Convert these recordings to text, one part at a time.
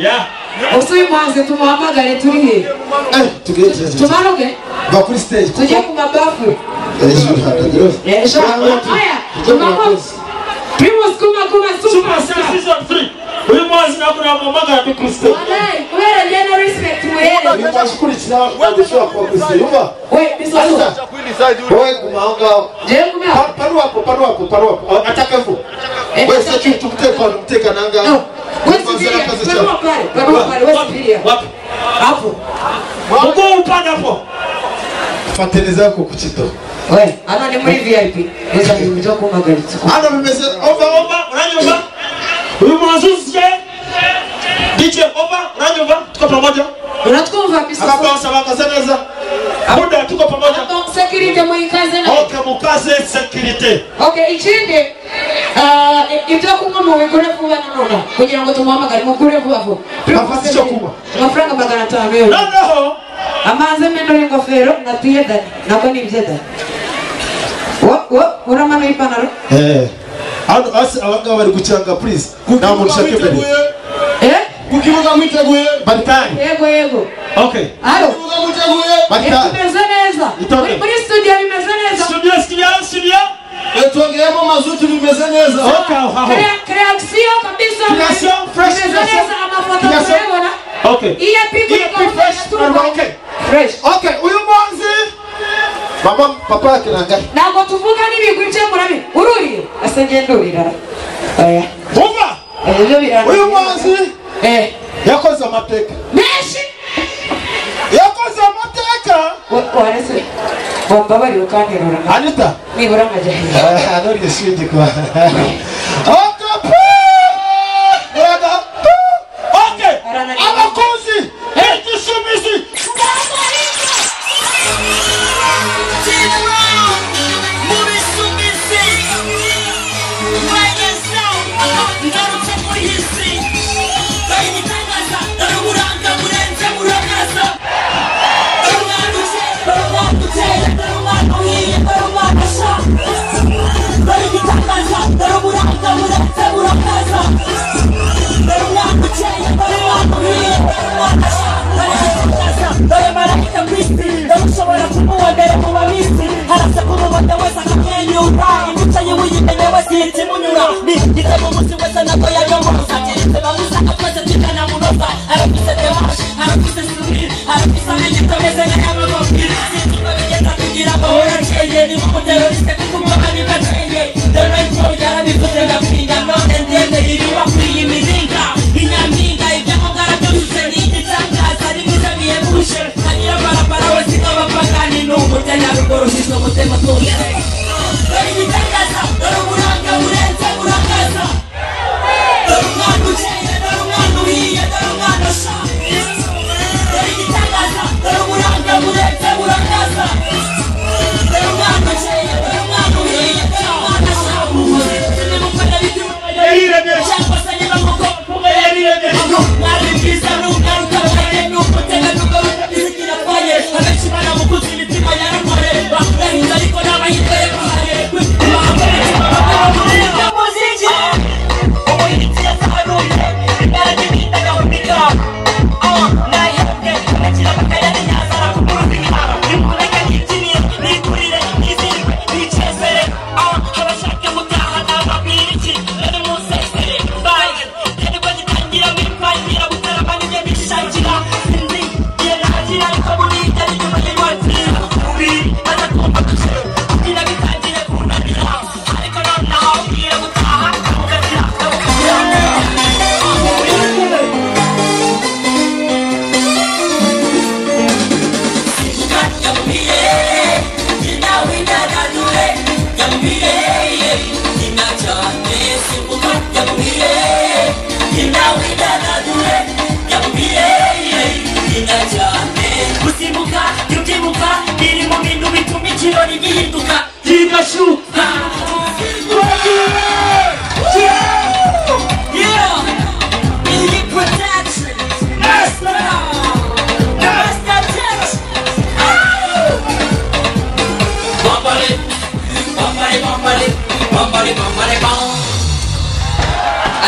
Yeah. Usuye mwanze tumuhamagare turi he? Tugeze. Tumaroge? Ba kuri stage. Tujye ku mabafu. Primus kuma superstar season 3. Uyu mwanzi nakura muhamagara kuri stage. Wallahi, wewe lena respect muhere. Nimashkurikira wadishwa kwa kusiruba. Wewe bisoza. Wewe kumanga. Je kumya? Paru hapo. Atakafu. Wewe sasa tumteka nanga. Wapi? Hapo. Uko upande hapo. Fateni zako kuchito. Wewe, ana ni muri VIP. Sasa nimetoka kumagaritsa. Ana mmeze Over, unanyumba? Uyu mwanzuzi je? DJ over, unanyumba? Tuko pamoja. Unatukumva bisoza. Abasa bakazeneza. Abuda tuko pamoja. Security muikaze na. Okay, mukaze security. Okay, ichinde. Ibyo kumwa mu bigore vuba none kugira ngo tumuhamagare mugure vuba vuba. Mafasi cyo kuba. Amafaranga 500 euro. Noneho Amanze mendo ingofero natuye dani. Nako ni byeda. Uramano ipanaro? Abanga bari gucanga please. Nta muntu shake mbere. kukibuga mwiteguye Batari. Yego. Okay. Alo. Kukibuga mwiteguye Batari. Tumeze neza. Muri studio bimeze neza. Studio. Twongeyemo mazutu bimeze neza. Okay. Creation kabisa. Creation fresh. Bimeze neza amafoto turabona. Okay. Iya pigo fresh. Okay, uyu mwanzi. Mama papa kiranga. Nago tuvuga n'ibigwi cyo murabi. Ururi. Asengendurira. Oya. Vuba. Uyu mwanzi. Yakoze amateka. Meshi. Yakoze amateka. Warese. Bomba bari ukanirura. Anita. Nibura majahi. Anori switi kwa. Okay. Abakozi. Ekisumisi.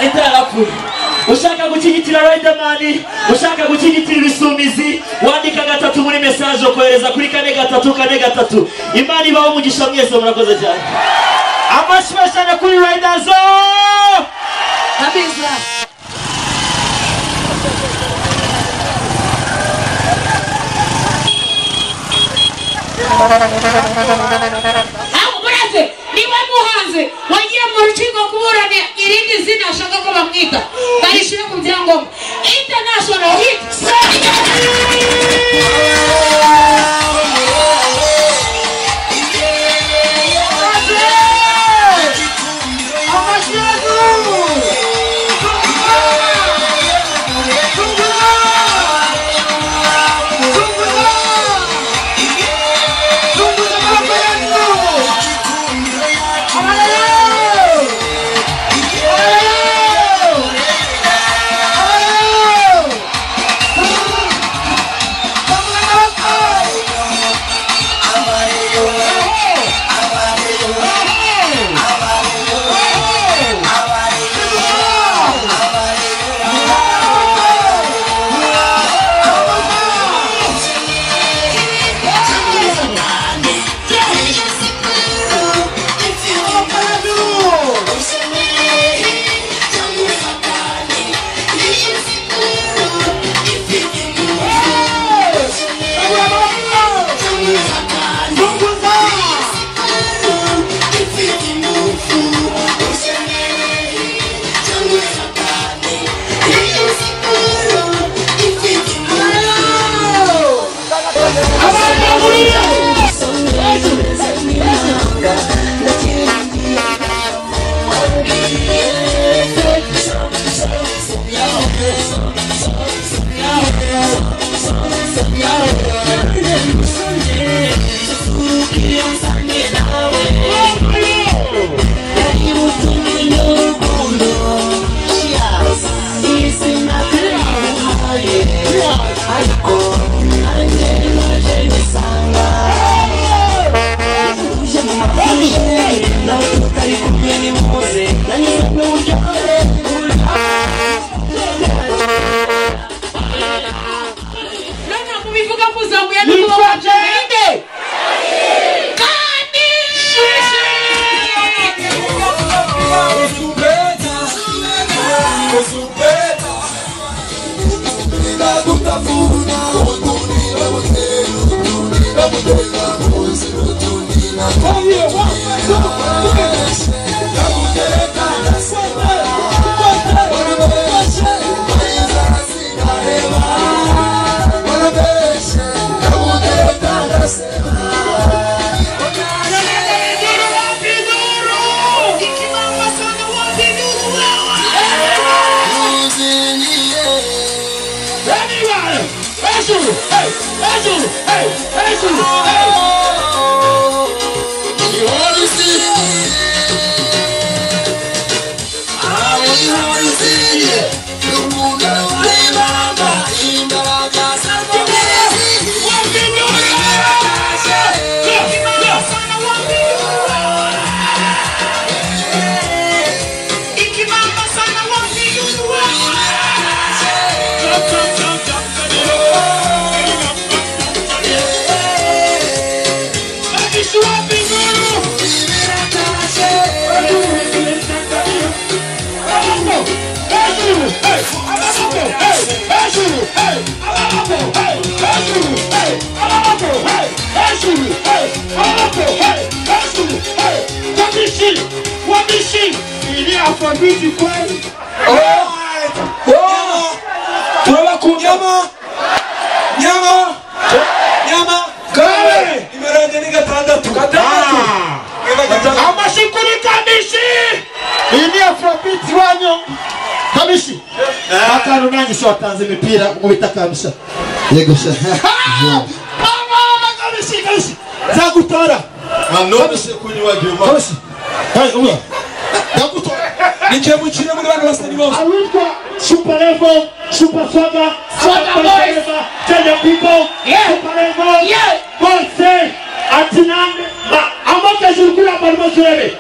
Anita alafu ushaka gushyigikira Riderman ushaka gushyigikira ibisumizi wandika 3 muri message ukohereza kuri 4343 Imana ibaho umugisha mwese murakoze cyane amashimashana kuri Riders kabisa muraze niwe muhanze wagiye mu rukiko kuburana irindi zina ashaka ko bamwita barishire ku byangombwa international hit watanze imipira mubitakamisha yego sha kabisi zagutora anobise kunywa gyuma kabisi uya yagutora nikiye mukire muri bana basani bose awitwa super level super swagger tell people super level bose atinande amaka zurukula barmo zurebe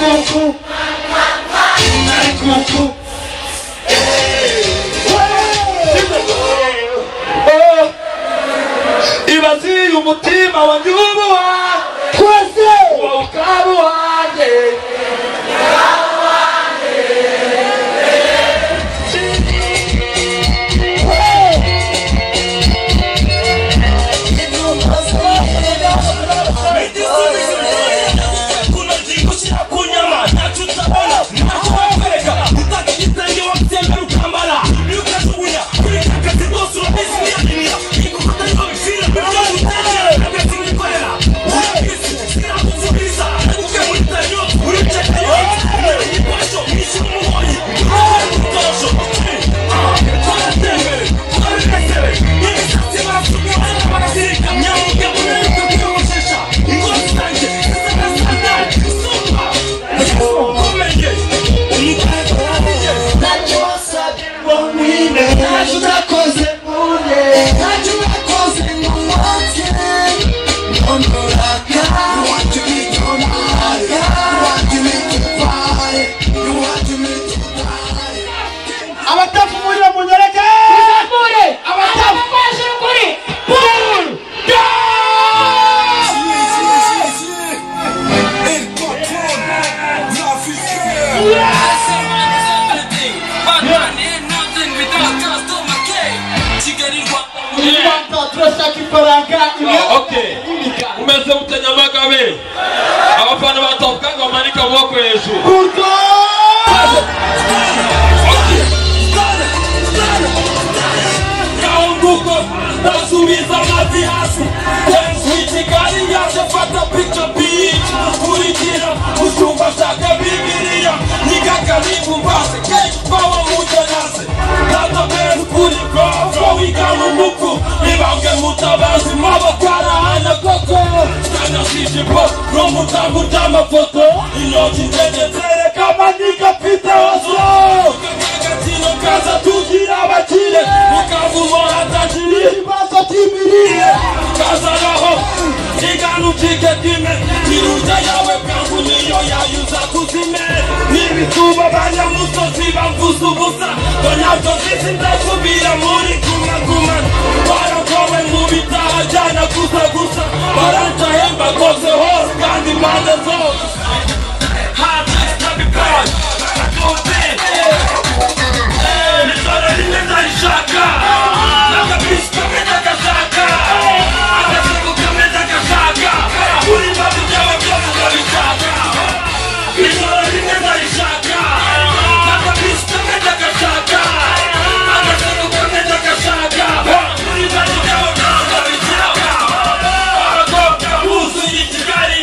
kuku nari kuku ibaziye umutima wanjye ubuwa twese wowe ukaba uwanjye Okay. Umeze mutanyamagabe. Abafana batofukanga bamanika amaboko hejuru. Kaunguko nasubiza amazi hasi. Switi gari yaje fata picture beach. Kurikira ushumba shaka Bibiliya. Niga karibu mbase kesh power mujanase. Tata beru kuri kwa wiga mumuku. Nibange mutabazi mabakara hana koko. Kana shishipo romuta mutama foto. Inoti njenye kama nika pita oso. Kagatino kaza tugira bakire. Mukavumo hatajiri basa tibiri. Kaza roho iganu chike time. Tiruja yawe kangu niyo ya yuza kuzime. Nibituba banya musozi bamfusubusa. Konyato zisinda kubira muri kuma. Warakowe mubitaha jana gusa. Baranta hemba gose hos kandi mande zose. Hard times tabi bad. Barakowe Nisora limenda ishaka. Naka piska menda kashaka. Akasiku kamenda kashaka. Uri babu jawa kama kabishaka. Nisora limenda ishaka. Naka piska menda kashaka. Akasiku kamenda kashaka. Uri babu jawa kama kabishaka. Barakowe usu yichigari.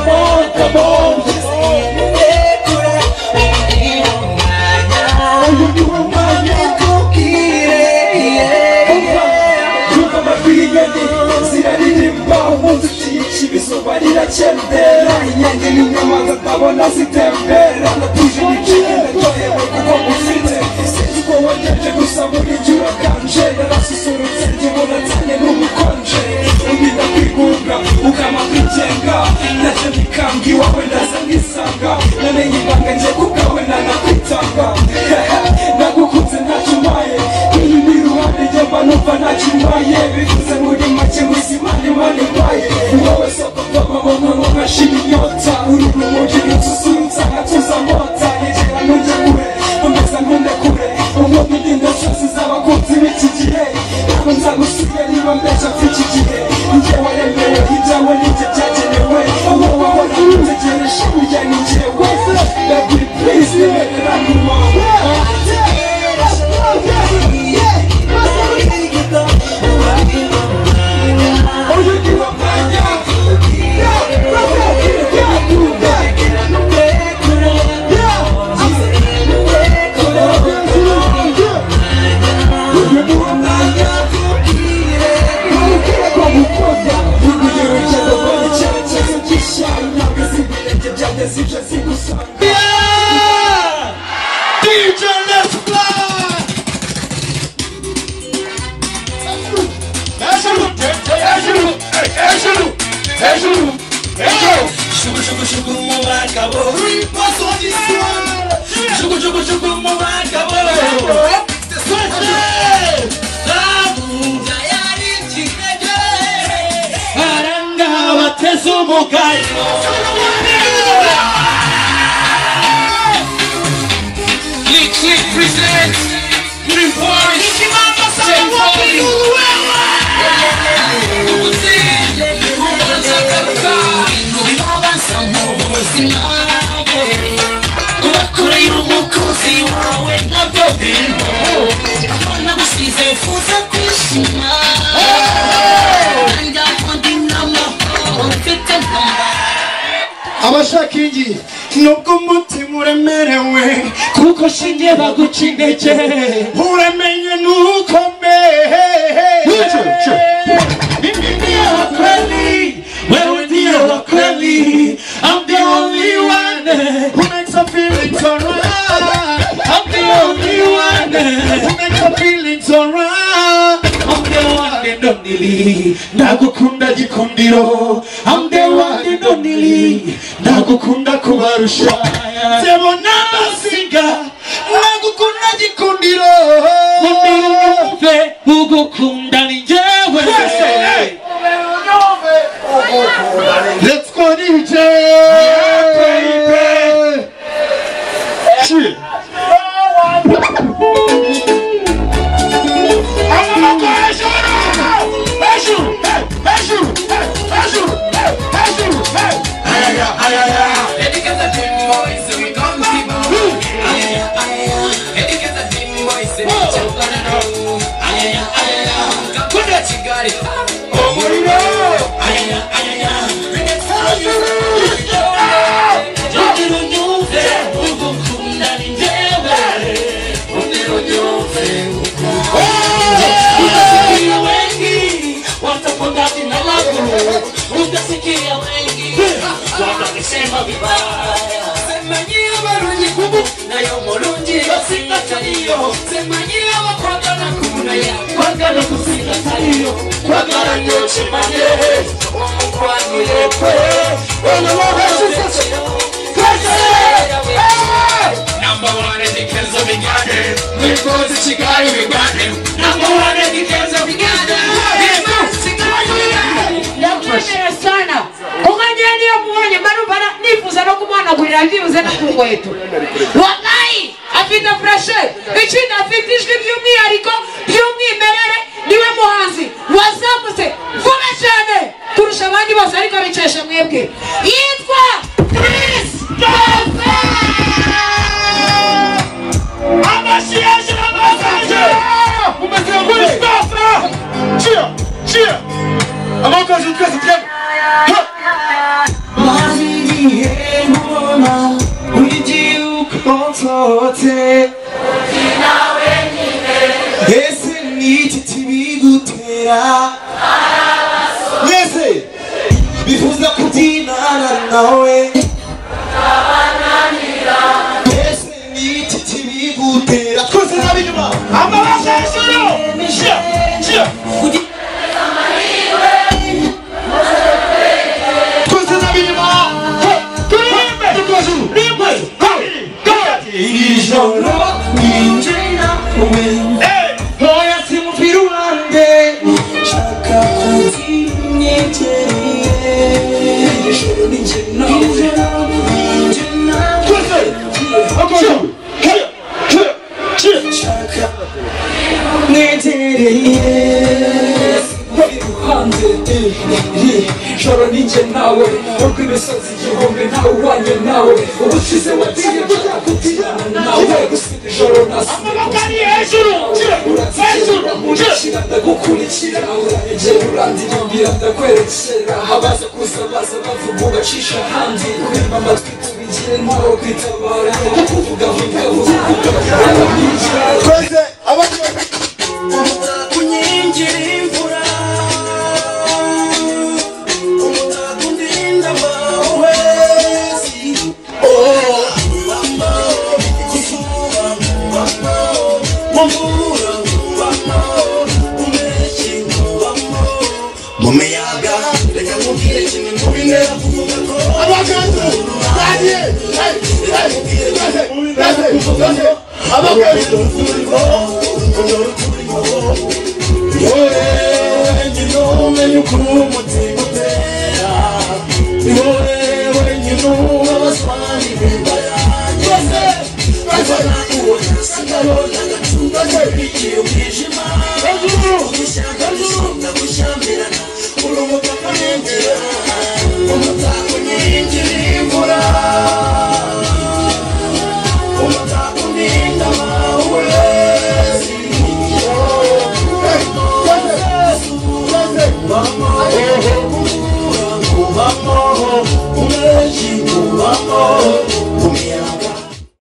Come on. inyoni ziraririmba umunsi uciye izuba rirakendera inyange n'inyamaza ndabona zitembera natuje niciye ndaryohewe kuko mufite sinzi ko wongeje gusa muri jye uraganje narasusurutse ndibona nsanye n'ubukonje umbwira kwigunga ukama kwigenga naje bikambwa iwawe ndaza nkisanga namenye ibanga nje kubwawe nanakwitanga nagukunze ntacyo umpaye iri ni iruhande njyemba numva ntacyo umpaye bivuze muri make muzimane mane mbaye wowe soko mvamamo nkashira inyota uru rumuri rususurutsa nkatuza mota yegera ntujya kure umeza ntunde kure umwuka indinda zose z'abakunzi b'iki gihe ntabwo nzagusubira niba mbesha mfite igihe njye waremewe ibyawe nibyo byagenewe wowe wahora utegereje burya ni njyewe ndaguri please nimerera nyuma DJ, let's fly! Click presents Green Boys abashakingi nubwo umutima uremerewe kuko shinge baguca intege uramenye nuko wewe ndio wa kweli. I'm the only one who makes a feelings alright. I'm the only one who makes a feelings alright. I'm the one and only ndagukunda gikundiro. I'm the one and only ndagukunda kubarusha. Sebona basiga ndagukunda gikundiro. Mumbe ugukunda ni jewe. Let's go DJ. Yeah, baby. Shit. Utasikia wengi watakisema vibaya, semanyia barungi kubu nayo mulungi yosinga taliyo, semanyia wakwagala kuna ya kwagala kusinga taliyo, kwagala nyo chimanye omukwano yekwe Number one in the kids of Uganda, we go to Chicago, Uganda. Number one in the kids of Uganda, we go to Chicago, Uganda. Nakushukuru sana. Unganyeni muone barubara nifuza no kumwana gurira ndibuze na kungo yetu. Wallahi afite freshe. Ikintu afite ijwi by'umwihariko by'umwimerere niwe muhanzi wazamutse vuba cyane kurusha abandi bose ariko abicesha mwebwe. Yitwa Christopher. Amashiaje amasanje. Umeze Christopher. Cheer, cheer. Amoko zukase cyane. Mani emona uji ukotote nawe nyine ese ni tibigutera bifuza kubyinana nawe ese n'iki kibigutera twese n'ab'inyuma amaboko hejuru twese n'ab'inyuma turirimbe rimwe iri joro ninjye nawe hoya simupira uwande shaka kubyinyegereye iri joro ninjye nawe shaka mwegereye joro ninjye nawe urwo imisozi igihumbi ntawe uhwanye nawe ubushize wagiye nshaka kubyinana nawe gusiga ijoro amabakari hejuru urashira ndagukurikira uranyegera urandirimbira ndakwerekera abaza kuza baza bavuga ubacisha ahandi kwima amatwi tubigire ntwaro kwitabara kuvuga vuga twese kunyingira imvura mumeyaga reka mubwire kimwe mu binera kuvuga ko abagatu bagiye abagatu wowe nyine umenye ukuri umutima utera ni wowe wenyine ubabaswani b'imba yanjye bose bazana uwo nasigaro n'agacupa k'igihugu